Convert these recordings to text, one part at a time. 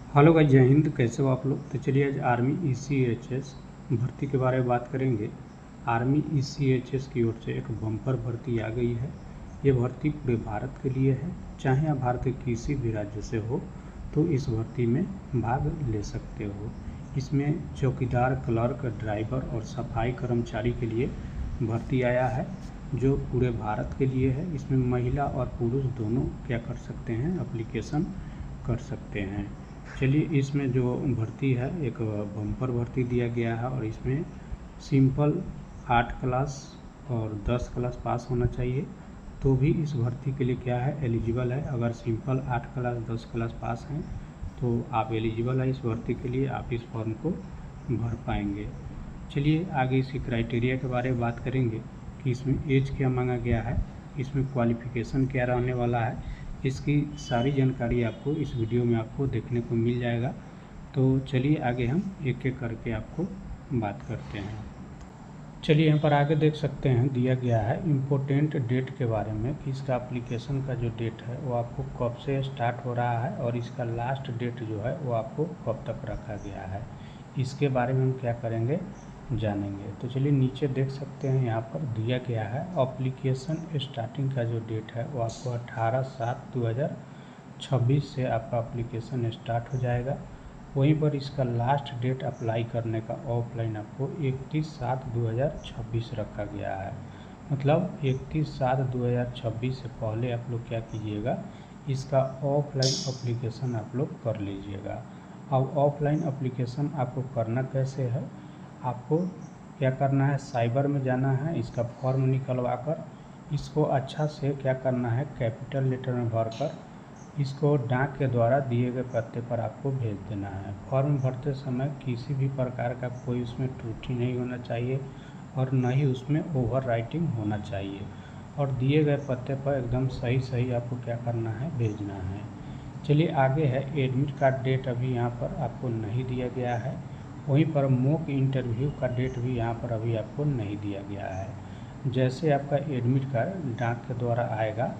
Hello guys, जय हिंद। कैसे हो आप लोग। तो चलिए आज आर्मी ECHS भर्ती के बारे में बात करेंगे। आर्मी ECHS की ओर से एक बम्पर भर्ती आ गई है। ये भर्ती पूरे भारत के लिए है। चाहे आप भारत के किसी भी राज्य से हो तो इस भर्ती में भाग ले सकते हो। इसमें चौकीदार, क्लर्क, ड्राइवर और सफाई कर्मचारी के लिए भर्ती आया है जो पूरे भारत के लिए है। इसमें महिला और पुरुष दोनों क्या कर सकते हैं, एप्लीकेशन कर सकते हैं। चलिए, इसमें जो भर्ती है एक बम्पर भर्ती दिया गया है और इसमें सिंपल 8 क्लास और 10 क्लास पास होना चाहिए तो भी इस भर्ती के लिए क्या है, एलिजिबल है। अगर सिंपल 8 क्लास 10 क्लास पास हैं तो आप एलिजिबल है इस भर्ती के लिए, आप इस फॉर्म को भर पाएंगे। चलिए आगे इसकी क्राइटेरिया के बारे में बात करेंगे कि इसमें एज क्या मांगा गया है, इसमें क्वालिफ़िकेशन क्या रहने वाला है। इसकी सारी जानकारी आपको इस वीडियो में आपको देखने को मिल जाएगा। तो चलिए आगे हम एक एक करके आपको बात करते हैं। चलिए यहाँ पर आगे देख सकते हैं दिया गया है इम्पोर्टेंट डेट के बारे में कि इसका एप्लीकेशन का जो डेट है वो आपको कब से स्टार्ट हो रहा है और इसका लास्ट डेट जो है वो आपको कब तक रखा गया है। इसके बारे में हम क्या करेंगे, जानेंगे। तो चलिए नीचे देख सकते हैं यहाँ पर दिया गया है एप्लीकेशन स्टार्टिंग का जो डेट है वो आपको 18/7/2026 से आपका एप्लीकेशन स्टार्ट हो जाएगा। वहीं पर इसका लास्ट डेट अप्लाई करने का ऑफलाइन आपको 31/7/2026 रखा गया है। मतलब 31/7/2026 से पहले आप लोग क्या कीजिएगा, इसका ऑफलाइन एप्लीकेशन आप लोग कर लीजिएगा। अब ऑफलाइन एप्लीकेशन आपको करना कैसे है, आपको क्या करना है, साइबर में जाना है, इसका फॉर्म निकलवा कर इसको अच्छा से क्या करना है, कैपिटल लेटर में भरकर इसको डाक के द्वारा दिए गए पते पर आपको भेज देना है। फॉर्म भरते समय किसी भी प्रकार का कोई उसमें त्रुटि नहीं होना चाहिए और न ही उसमें ओवर राइटिंग होना चाहिए और दिए गए पते पर एकदम सही आपको क्या करना है, भेजना है। चलिए आगे है एडमिट कार्ड डेट अभी यहाँ पर आपको नहीं दिया गया है। वहीं पर मॉक इंटरव्यू का डेट भी यहाँ पर अभी आपको नहीं दिया गया है। जैसे आपका एडमिट कार्ड डाक के द्वारा आएगा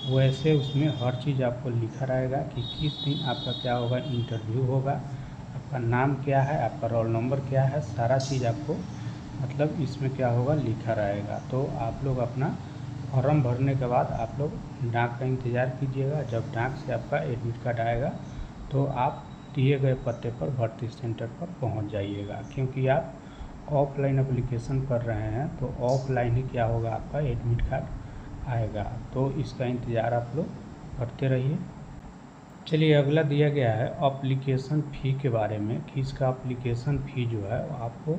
वैसे उसमें हर चीज़ आपको लिखा रहेगा कि किस दिन आपका क्या होगा, इंटरव्यू होगा, आपका नाम क्या है, आपका रोल नंबर क्या है, सारा चीज़ आपको मतलब इसमें क्या होगा, लिखा रहेगा। तो आप लोग अपना फॉर्म भरने के बाद आप लोग डाक का इंतज़ार कीजिएगा। जब डाक से आपका एडमिट कार्ड आएगा तो आप दिए गए पते पर भर्ती सेंटर पर पहुंच जाइएगा। क्योंकि आप ऑफलाइन एप्लीकेशन कर रहे हैं तो ऑफलाइन ही क्या होगा, आपका एडमिट कार्ड आएगा। तो इसका इंतज़ार आप लोग करते रहिए। चलिए अगला दिया गया है एप्लीकेशन फ़ी के बारे में कि इसका एप्लीकेशन फ़ी जो है आपको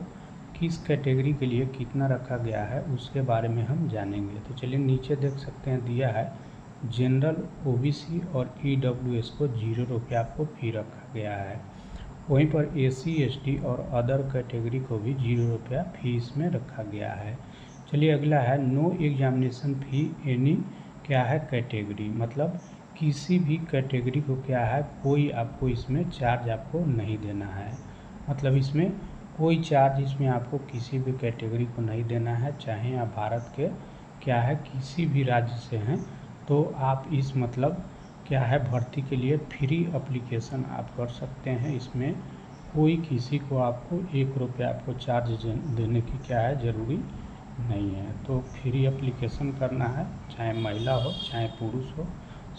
किस कैटेगरी के लिए कितना रखा गया है उसके बारे में हम जानेंगे। तो चलिए नीचे देख सकते हैं दिया है जनरल, OBC और EWS को 0 रुपया आपको फ़ी रखा गया है। वहीं पर SC ST और अदर कैटेगरी को भी 0 रुपया फ़ी इसमें रखा गया है। चलिए अगला है नो एग्जामिनेशन फ़ी एनी क्या है, कैटेगरी। मतलब किसी भी कैटेगरी को क्या है, कोई आपको इसमें चार्ज आपको नहीं देना है। मतलब इसमें कोई चार्ज इसमें आपको किसी भी कैटेगरी को नहीं देना है। चाहे आप भारत के क्या है किसी भी राज्य से हैं तो आप इस मतलब क्या है भर्ती के लिए फ्री एप्लीकेशन आप कर सकते हैं। इसमें कोई किसी को आपको 1 रुपया आपको चार्ज देने की क्या है, ज़रूरी नहीं है। तो फ्री एप्लीकेशन करना है, चाहे महिला हो चाहे पुरुष हो,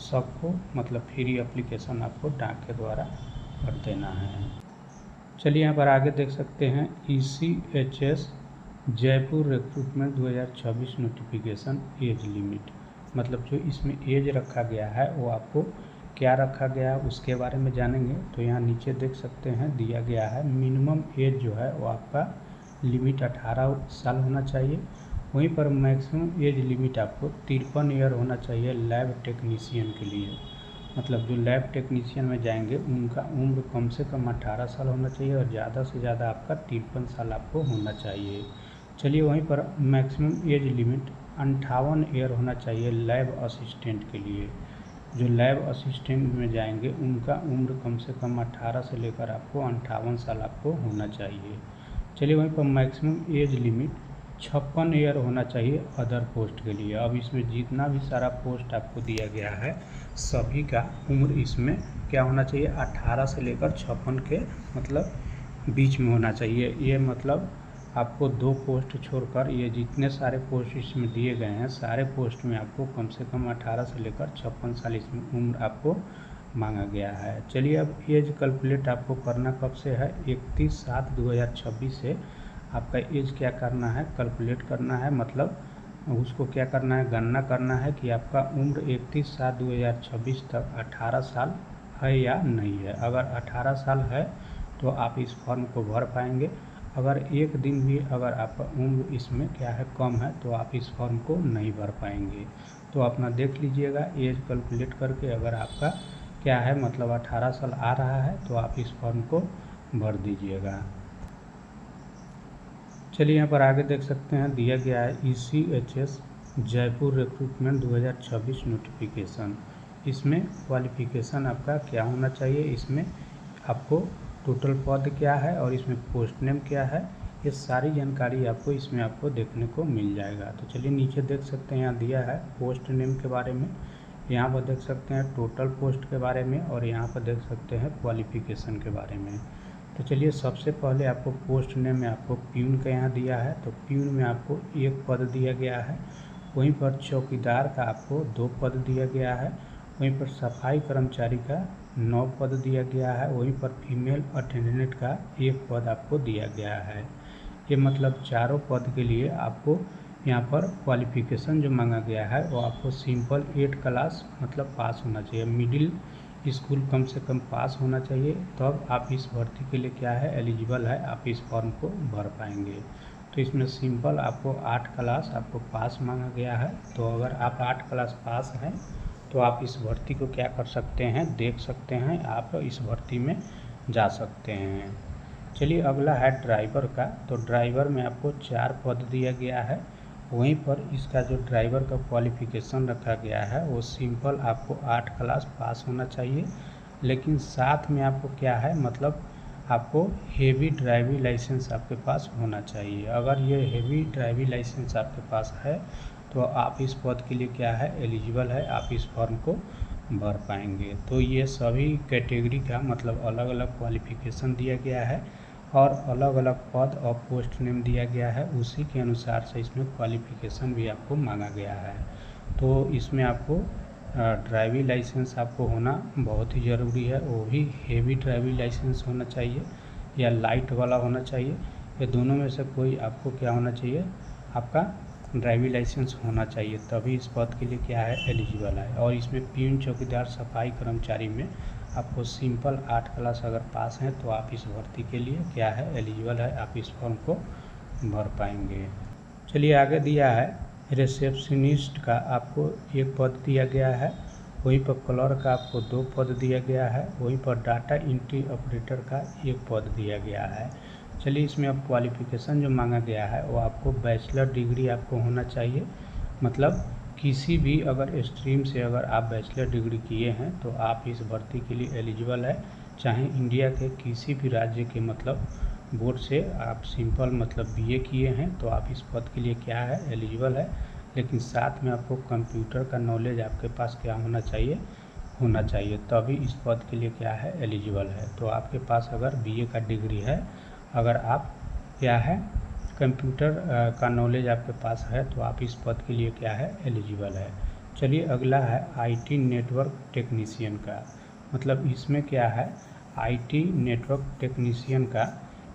सबको मतलब फ्री एप्लीकेशन आपको डाक के द्वारा कर देना है। चलिए यहाँ पर आगे देख सकते हैं ECHS Jaipur recruitment 2026 notification age limit. मतलब जो इसमें एज रखा गया है वो आपको क्या रखा गया है उसके बारे में जानेंगे। तो यहाँ नीचे देख सकते हैं दिया गया है मिनिमम एज जो है वो आपका लिमिट 18 साल होना चाहिए। वहीं पर मैक्सिमम एज लिमिट आपको 53 ईयर होना चाहिए लैब टेक्नीशियन के लिए। मतलब जो लैब टेक्नीशियन में जाएंगे उनका उम्र कम से कम 18 साल होना चाहिए और ज़्यादा से ज़्यादा आपका 53 साल आपको होना चाहिए। चलिए वहीं पर मैक्सिमम एज लिमिट 58 ईयर होना चाहिए लैब असिस्टेंट के लिए। जो लैब असिस्टेंट में जाएंगे उनका उम्र कम से कम 18 से लेकर आपको 58 साल आपको होना चाहिए। चलिए वहीं पर मैक्सिमम एज लिमिट 56 ईयर होना चाहिए अदर पोस्ट के लिए। अब इसमें जितना भी सारा पोस्ट आपको दिया गया है सभी का उम्र इसमें क्या होना चाहिए, 18 से लेकर 56 के मतलब बीच में होना चाहिए। ये मतलब आपको 2 पोस्ट छोड़कर ये जितने सारे पोस्ट इसमें दिए गए हैं सारे पोस्ट में आपको कम से कम 18 से लेकर 56 साल इसमें उम्र आपको मांगा गया है। चलिए अब एज कैलकुलेट आपको करना कब से है, 31/7/2026 से आपका एज क्या करना है, कैलकुलेट करना है। मतलब उसको क्या करना है, गणना करना है कि आपका उम्र 31/7/2026 तक 18 साल है या नहीं है। अगर 18 साल है तो आप इस फॉर्म को भर पाएंगे। अगर एक दिन भी अगर आपका उम्र इसमें क्या है कम है तो आप इस फॉर्म को नहीं भर पाएंगे। तो अपना देख लीजिएगा एज कैलकुलेट करके, अगर आपका क्या है मतलब 18 साल आ रहा है तो आप इस फॉर्म को भर दीजिएगा। चलिए यहाँ पर आगे देख सकते हैं दिया गया है ECHS जयपुर रिक्रूटमेंट 2026 नोटिफिकेशन। इसमें क्वालिफिकेशन आपका क्या होना चाहिए, इसमें आपको टोटल पद क्या है और इसमें पोस्ट नेम क्या है, ये सारी जानकारी आपको इसमें आपको देखने को मिल जाएगा। तो चलिए नीचे देख सकते हैं यहाँ दिया है पोस्ट नेम के बारे में, यहाँ पर देख सकते हैं टोटल पोस्ट के बारे में और यहाँ पर देख सकते हैं क्वालिफिकेशन के बारे में। तो चलिए सबसे पहले आपको पोस्ट नेम में आपको प्यून का यहाँ दिया है, तो प्यून में आपको 1 पद दिया गया है। वहीं पर चौकीदार का आपको 2 पद दिया गया है। वहीं पर सफाई कर्मचारी का 9 पद दिया गया है। वहीं पर फीमेल अटेंडेंट का 1 पद आपको दिया गया है। ये मतलब चारों पद के लिए आपको यहाँ पर क्वालिफिकेशन जो मांगा गया है वो आपको सिंपल 8 क्लास मतलब पास होना चाहिए, मिडिल स्कूल कम से कम पास होना चाहिए, तब आप इस भर्ती के लिए क्या है एलिजिबल है, आप इस फॉर्म को भर पाएंगे। तो इसमें सिंपल आपको 8 क्लास आपको पास मांगा गया है। तो अगर आप 8 क्लास पास हैं तो आप इस भर्ती को क्या कर सकते हैं, देख सकते हैं, आप इस भर्ती में जा सकते हैं। चलिए अगला है ड्राइवर का, तो ड्राइवर में आपको 4 पद दिया गया है। वहीं पर इसका जो ड्राइवर का क्वालिफिकेशन रखा गया है वो सिंपल आपको 8 क्लास पास होना चाहिए, लेकिन साथ में आपको क्या है मतलब आपको हेवी ड्राइविंग लाइसेंस आपके पास होना चाहिए। अगर ये हेवी ड्राइविंग लाइसेंस आपके पास है तो आप इस पद के लिए क्या है एलिजिबल है, आप इस फॉर्म को भर पाएंगे। तो ये सभी कैटेगरी का मतलब अलग अलग क्वालिफिकेशन दिया गया है और अलग अलग पद और पोस्ट नेम दिया गया है, उसी के अनुसार से इसमें क्वालिफिकेशन भी आपको मांगा गया है। तो इसमें आपको ड्राइविंग लाइसेंस आपको होना बहुत ही ज़रूरी है, वो भी हेवी ड्राइविंग लाइसेंस होना चाहिए या लाइट वाला होना चाहिए, ये दोनों में से कोई आपको क्या होना चाहिए, आपका ड्राइविंग लाइसेंस होना चाहिए, तभी इस पद के लिए क्या है एलिजिबल है। और इसमें प्यून चौकीदार सफाई कर्मचारी में आपको सिंपल 8 क्लास अगर पास हैं तो आप इस भर्ती के लिए क्या है एलिजिबल है, आप इस फॉर्म को भर पाएंगे। चलिए आगे दिया है रिसेप्शनिस्ट का आपको 1 पद दिया गया है। वहीं पर क्लर्क का आपको 2 पद दिया गया है। वहीं पर डाटा एंट्री ऑपरेटर का 1 पद दिया गया है। चलिए इसमें अब क्वालिफिकेशन जो मांगा गया है वो आपको बैचलर डिग्री आपको होना चाहिए, मतलब किसी भी अगर स्ट्रीम से अगर आप बैचलर डिग्री किए हैं तो आप इस भर्ती के लिए एलिजिबल है। चाहे इंडिया के किसी भी राज्य के मतलब बोर्ड से आप सिंपल मतलब BA किए हैं तो आप इस पद के लिए क्या है एलिजिबल है, लेकिन साथ में आपको कंप्यूटर का नॉलेज आपके पास क्या होना चाहिए, तभी इस पद के लिए क्या है एलिजिबल है। तो आपके पास अगर BA का डिग्री है, अगर आप क्या है कंप्यूटर का नॉलेज आपके पास है तो आप इस पद के लिए क्या है एलिजिबल है। चलिए अगला है IT नेटवर्क टेक्नीशियन का, मतलब इसमें क्या है IT नेटवर्क टेक्नीशियन का,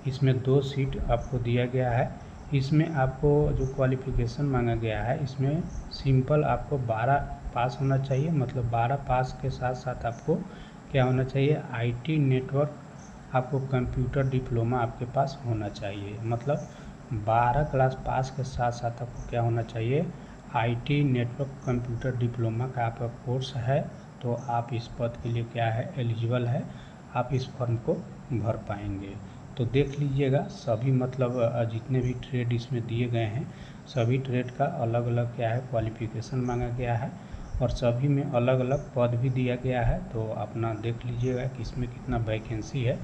इसमें 2 सीट आपको दिया गया है। इसमें आपको जो क्वालिफिकेशन मांगा गया है इसमें सिंपल आपको 12 पास होना चाहिए, मतलब 12 पास के साथ साथ आपको क्या होना चाहिए IT नेटवर्क आपको कंप्यूटर डिप्लोमा आपके पास होना चाहिए, मतलब 12 क्लास पास के साथ साथ आपको क्या होना चाहिए IT नेटवर्क कंप्यूटर डिप्लोमा का आपका कोर्स है, तो आप इस पद के लिए क्या है एलिजिबल है, आप इस फॉर्म को भर पाएंगे। तो देख लीजिएगा सभी मतलब जितने भी ट्रेड इसमें दिए गए हैं सभी ट्रेड का अलग अलग क्या है क्वालिफिकेशन मांगा गया है और सभी में अलग अलग पद भी दिया गया है। तो अपना देख लीजिएगा कि इसमें कितना वैकेंसी है,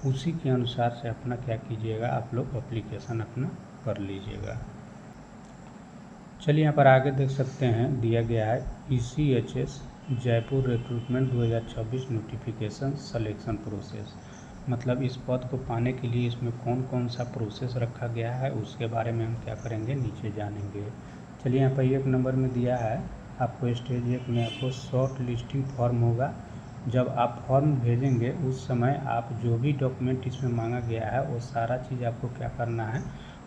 उसी के अनुसार से अपना क्या कीजिएगा आप लोग एप्लीकेशन अपना कर लीजिएगा। चलिए यहाँ पर आगे देख सकते हैं दिया गया है ECHS Jaipur recruitment 2026 notification selection process. मतलब इस पद को पाने के लिए इसमें कौन कौन सा प्रोसेस रखा गया है उसके बारे में हम क्या करेंगे, नीचे जानेंगे। चलिए यहाँ पर 1 नंबर में दिया है आपको स्टेज 1 में आपको शॉर्ट लिस्टिंग फॉर्म होगा। जब आप फॉर्म भेजेंगे उस समय आप जो भी डॉक्यूमेंट इसमें मांगा गया है वो सारा चीज़ आपको क्या करना है,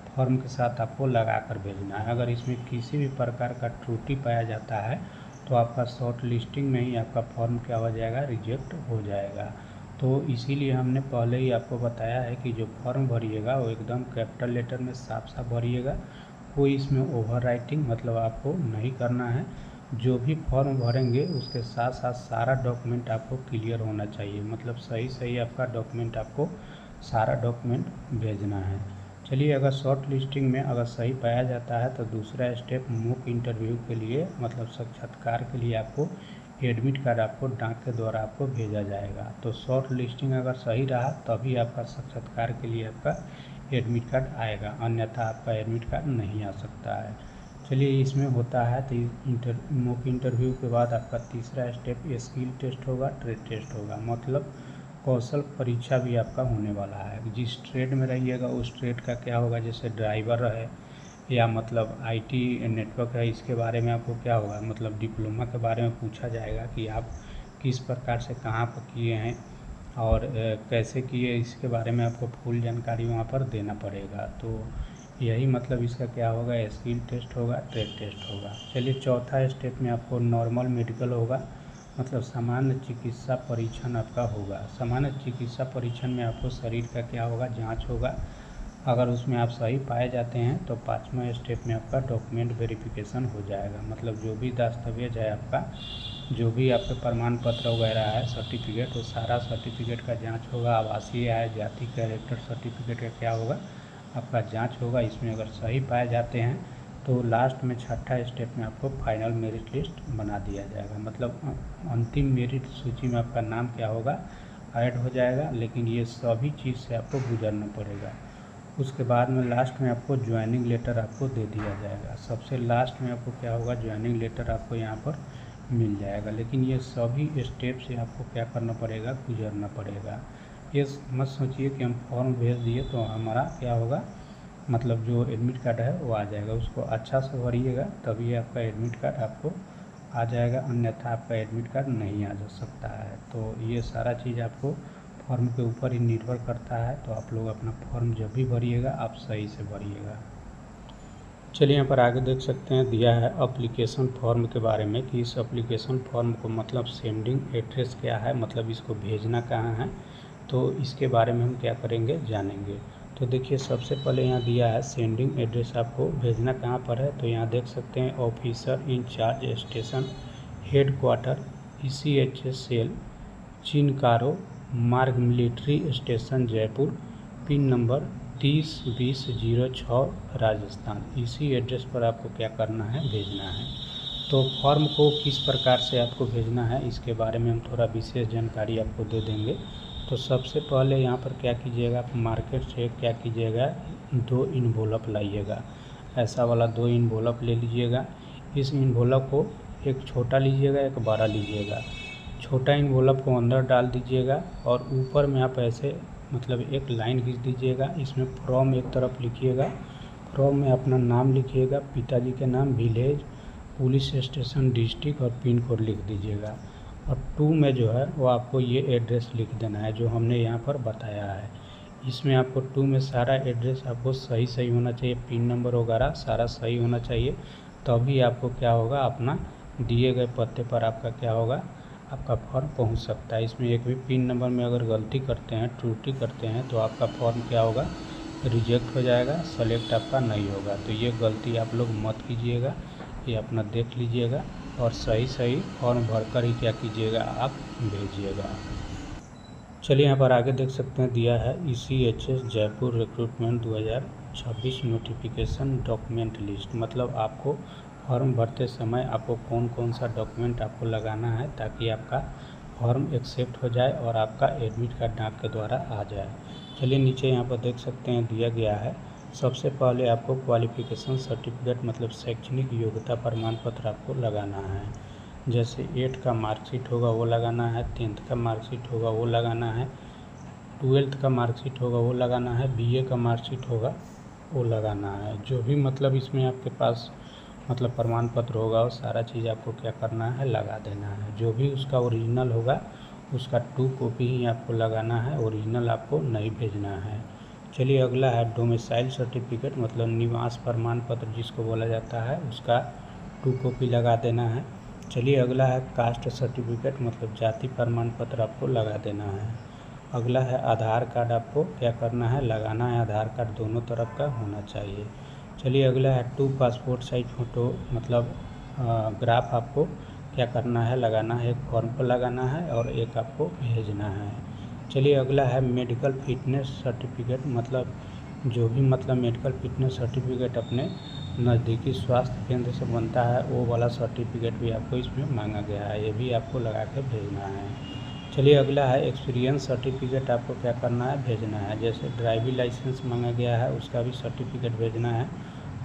फॉर्म के साथ आपको लगा कर भेजना है। अगर इसमें किसी भी प्रकार का त्रुटि पाया जाता है तो आपका शॉर्ट लिस्टिंग में ही आपका फॉर्म क्या हो जाएगा, रिजेक्ट हो जाएगा। तो इसीलिए हमने पहले ही आपको बताया है कि जो फॉर्म भरिएगा वो एकदम कैपिटल लेटर में साफ साफ भरिएगा। कोई इसमें ओवर राइटिंग मतलब आपको नहीं करना है। जो भी फॉर्म भरेंगे उसके साथ साथ सारा डॉक्यूमेंट आपको क्लियर होना चाहिए, मतलब सही सही आपका डॉक्यूमेंट आपको सारा डॉक्यूमेंट भेजना है। चलिए, अगर शॉर्ट लिस्टिंग में अगर सही पाया जाता है तो दूसरा स्टेप मुख्य इंटरव्यू के लिए मतलब साक्षात्कार के लिए आपको एडमिट कार्ड आपको डाक के द्वारा आपको भेजा जाएगा। तो शॉर्ट लिस्टिंग अगर सही रहा तभी आपका साक्षात्कार के लिए आपका एडमिट कार्ड आएगा, अन्यथा आपका एडमिट कार्ड नहीं आ सकता है। चलिए, इसमें होता है तो मुख्य इंटरव्यू के बाद आपका तीसरा स्टेप स्किल टेस्ट होगा, ट्रेड टेस्ट होगा। मतलब कौशल परीक्षा भी आपका होने वाला है। जिस ट्रेड में रहिएगा उस ट्रेड का क्या होगा, जैसे ड्राइवर है या मतलब आईटी नेटवर्क है, इसके बारे में आपको क्या होगा, मतलब डिप्लोमा के बारे में पूछा जाएगा कि आप किस प्रकार से कहाँ पर किए हैं और कैसे किए, इसके बारे में आपको फुल जानकारी वहाँ पर देना पड़ेगा। तो यही मतलब इसका क्या होगा, स्किल टेस्ट होगा, ट्रेड टेस्ट होगा। चलिए, चौथा स्टेप में आपको नॉर्मल मेडिकल होगा, मतलब सामान्य चिकित्सा परीक्षण आपका होगा। सामान्य चिकित्सा परीक्षण में आपको शरीर का क्या होगा, जांच होगा। अगर उसमें आप सही पाए जाते हैं तो 5वां स्टेप में आपका डॉक्यूमेंट वेरिफिकेशन हो जाएगा। मतलब जो भी दस्तावेज है आपका, जो भी आपके प्रमाण पत्र वगैरह है, सर्टिफिकेट, वो सारा सर्टिफिकेट का जांच होगा। आवासीय है, जाति कैरेक्टर सर्टिफिकेट का क्या होगा, आपका जांच होगा। इसमें अगर सही पाए जाते हैं तो लास्ट में छठा स्टेप में आपको फाइनल मेरिट लिस्ट बना दिया जाएगा। मतलब अंतिम मेरिट सूची में आपका नाम क्या होगा, ऐड हो जाएगा। लेकिन ये सभी चीज़ से आपको गुजरना पड़ेगा। उसके बाद में लास्ट में आपको ज्वाइनिंग लेटर आपको दे दिया जाएगा। सबसे लास्ट में आपको क्या होगा, ज्वाइनिंग लेटर आपको यहाँ पर मिल जाएगा। लेकिन ये सभी स्टेप से आपको क्या करना पड़ेगा, गुजरना पड़ेगा। ये मत सोचिए कि हम फॉर्म भेज दिए तो हमारा क्या होगा, मतलब जो एडमिट कार्ड है वो आ जाएगा। उसको अच्छा से भरिएगा तभी आपका एडमिट कार्ड आपको आ जाएगा, अन्यथा आपका एडमिट कार्ड नहीं आ जा सकता है। तो ये सारा चीज़ आपको फॉर्म के ऊपर ही निर्भर करता है। तो आप लोग अपना फॉर्म जब भी भरिएगा आप सही से भरिएगा। चलिए, यहाँ पर आगे देख सकते हैं दिया है एप्लीकेशन फॉर्म के बारे में कि इस एप्लीकेशन फॉर्म को मतलब सेंडिंग एड्रेस क्या है, मतलब इसको भेजना कहाँ है। तो इसके बारे में हम क्या करेंगे, जानेंगे। तो देखिए, सबसे पहले यहाँ दिया है सेंडिंग एड्रेस आपको भेजना कहाँ पर है। तो यहाँ देख सकते हैं officer in charge station head quarter ECHS cell चिनकारो मार्ग military station Jaipur, pin number 302006 Rajasthan. इसी एड्रेस पर आपको क्या करना है, भेजना है। तो फॉर्म को किस प्रकार से आपको भेजना है इसके बारे में हम थोड़ा विशेष जानकारी आपको दे देंगे। तो सबसे पहले यहाँ पर क्या कीजिएगा, आप मार्केट से क्या कीजिएगा, 2 इन्वोलप लाइएगा। ऐसा वाला 2 इन्वोलप ले लीजिएगा। इस इन्वोलप को एक छोटा लीजिएगा, एक बड़ा लीजिएगा। छोटा इन्वोलप को अंदर डाल दीजिएगा और ऊपर में आप ऐसे मतलब एक लाइन खींच दीजिएगा। इसमें फ्रॉम एक तरफ लिखिएगा, फ्रॉम में अपना नाम लिखिएगा, पिताजी के नाम, विलेज, पुलिस स्टेशन, डिस्ट्रिक्ट और पिन कोड लिख दीजिएगा। और 2 में जो है वो आपको ये एड्रेस लिख देना है जो हमने यहाँ पर बताया है। इसमें आपको 2 में सारा एड्रेस आपको सही सही होना चाहिए, पिन नंबर वगैरह सारा सही होना चाहिए। तभी आपको क्या होगा, अपना दिए गए पते पर आपका क्या होगा, आपका फॉर्म पहुंच सकता है। इसमें एक भी पिन नंबर में अगर गलती करते हैं, त्रुटि करते हैं तो आपका फॉर्म क्या होगा, रिजेक्ट हो जाएगा, सेलेक्ट आपका नहीं होगा। तो ये गलती आप लोग मत कीजिएगा, ये अपना देख लीजिएगा और सही सही फॉर्म भरकर ही क्या कीजिएगा, आप भेजिएगा। चलिए, यहाँ पर आगे देख सकते हैं दिया है ECHS Jaipur recruitment 2026 notification document list. मतलब आपको फॉर्म भरते समय आपको कौन कौन सा डॉक्यूमेंट आपको लगाना है ताकि आपका फॉर्म एक्सेप्ट हो जाए और आपका एडमिट कार्ड डाक के द्वारा आ जाए। चलिए, नीचे यहाँ पर देख सकते हैं दिया गया है। सबसे पहले आपको क्वालिफिकेशन सर्टिफिकेट मतलब शैक्षणिक योग्यता प्रमाण पत्र आपको लगाना है। जैसे 8 का मार्कशीट होगा वो लगाना है, 10th का मार्कशीट होगा वो लगाना है, 12th का मार्कशीट होगा वो लगाना है, BA का मार्कशीट होगा वो लगाना है। जो भी मतलब इसमें आपके पास मतलब प्रमाण पत्र होगा वो सारा चीज़ आपको क्या करना है, लगा देना है। जो भी उसका ओरिजिनल होगा उसका 2 कॉपी ही आपको लगाना है, ओरिजिनल आपको नहीं भेजना है। चलिए अगला है डोमिसाइल सर्टिफिकेट, मतलब निवास प्रमाण पत्र जिसको बोला जाता है, उसका 2 कॉपी लगा देना है। चलिए अगला है कास्ट सर्टिफिकेट, मतलब जाति प्रमाण पत्र आपको लगा देना है। अगला है आधार कार्ड, आपको क्या करना है, लगाना है। आधार कार्ड दोनों तरफ का होना चाहिए। चलिए अगला है 2 पासपोर्ट साइज फ़ोटो, मतलब ग्राफ आपको क्या करना है, लगाना है। एक फॉर्म पर लगाना है और एक आपको भेजना है। चलिए अगला है मेडिकल फिटनेस सर्टिफिकेट, मतलब जो भी मतलब मेडिकल फिटनेस सर्टिफिकेट अपने नज़दीकी स्वास्थ्य केंद्र से बनता है वो वाला सर्टिफिकेट भी आपको इसमें मांगा गया है, ये भी आपको लगा के भेजना है। चलिए अगला है एक्सपीरियंस सर्टिफिकेट, आपको क्या करना है, भेजना है। जैसे ड्राइविंग लाइसेंस मांगा गया है उसका भी सर्टिफिकेट भेजना है,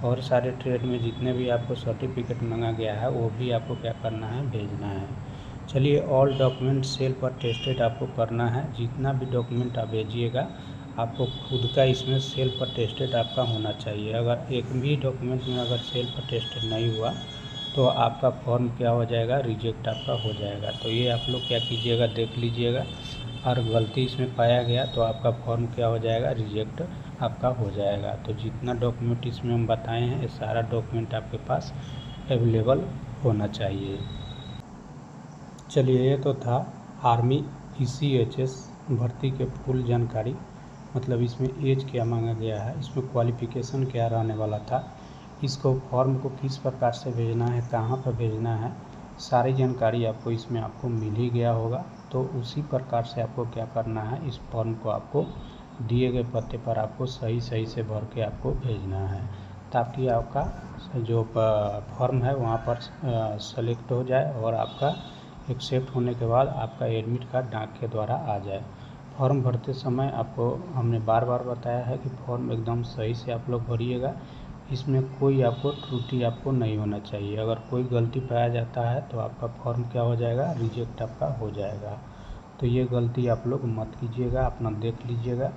और सारे ट्रेड में जितने भी आपको सर्टिफिकेट मांगा गया है वो भी आपको क्या करना है, भेजना है। चलिए ऑल डॉक्यूमेंट सेल्फ अटेस्टेड आपको करना है। जितना भी डॉक्यूमेंट आप भेजिएगा आपको खुद का इसमें सेल्फ अटेस्टेड आपका होना चाहिए। अगर एक भी डॉक्यूमेंट में अगर सेल्फ अटेस्टेड नहीं हुआ तो आपका फॉर्म क्या हो जाएगा, रिजेक्ट आपका हो जाएगा। तो ये आप लोग क्या कीजिएगा, देख लीजिएगा, और गलती इसमें पाया गया तो आपका फॉर्म क्या हो जाएगा, रिजेक्ट आपका हो जाएगा। तो जितना डॉक्यूमेंट इसमें हम बताए हैं ये सारा डॉक्यूमेंट आपके पास अवेलेबल होना चाहिए। चलिए ये तो था आर्मी ECHS भर्ती के फुल जानकारी, मतलब इसमें एज क्या मांगा गया है, इसमें क्वालिफ़िकेशन क्या रहने वाला था, इसको फॉर्म को किस प्रकार से भेजना है, कहाँ पर भेजना है, सारी जानकारी आपको इसमें आपको मिल ही गया होगा। तो उसी प्रकार से आपको क्या करना है, इस फॉर्म को आपको दिए गए पते पर आपको सही से भर के आपको भेजना है, ताकि आपका जो फॉर्म है वहाँ पर सेलेक्ट हो जाए और आपका एक्सेप्ट होने के बाद आपका एडमिट कार्ड डाक के द्वारा आ जाए। फॉर्म भरते समय आपको हमने बार बार बताया है कि फॉर्म एकदम सही से आप लोग भरिएगा, इसमें कोई आपको त्रुटि आपको नहीं होना चाहिए। अगर कोई गलती पाया जाता है तो आपका फॉर्म क्या हो जाएगा, रिजेक्ट आपका हो जाएगा। तो ये गलती आप लोग मत कीजिएगा, अपना देख लीजिएगा,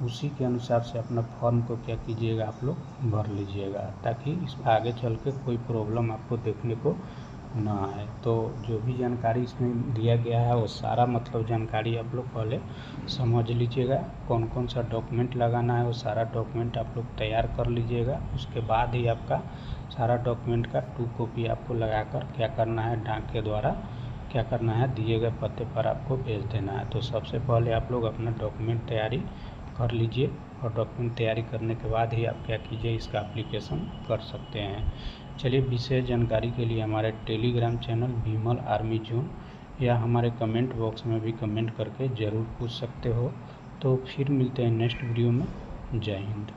उसी के अनुसार से अपना फॉर्म को क्या कीजिएगा, आप लोग भर लीजिएगा, ताकि इस आगे चल के कोई प्रॉब्लम आपको देखने को ना आए। तो जो भी जानकारी इसमें दिया गया है वो सारा मतलब जानकारी आप लोग पहले समझ लीजिएगा। कौन कौन सा डॉक्यूमेंट लगाना है वो सारा डॉक्यूमेंट आप लोग तैयार कर लीजिएगा। उसके बाद ही आपका सारा डॉक्यूमेंट का 2 कॉपी आपको लगाकर क्या करना है, डाक के द्वारा क्या करना है, दिए गए पते पर आपको भेज देना है। तो सबसे पहले आप लोग अपना डॉक्यूमेंट तैयारी कर लीजिए, और डॉक्यूमेंट तैयारी करने के बाद ही आप क्या कीजिए, इसका एप्लीकेशन कर सकते हैं। चलिए विशेष जानकारी के लिए हमारे टेलीग्राम चैनल विमल आर्मी जोन या हमारे कमेंट बॉक्स में भी कमेंट करके ज़रूर पूछ सकते हो। तो फिर मिलते हैं नेक्स्ट वीडियो में। जय हिंद।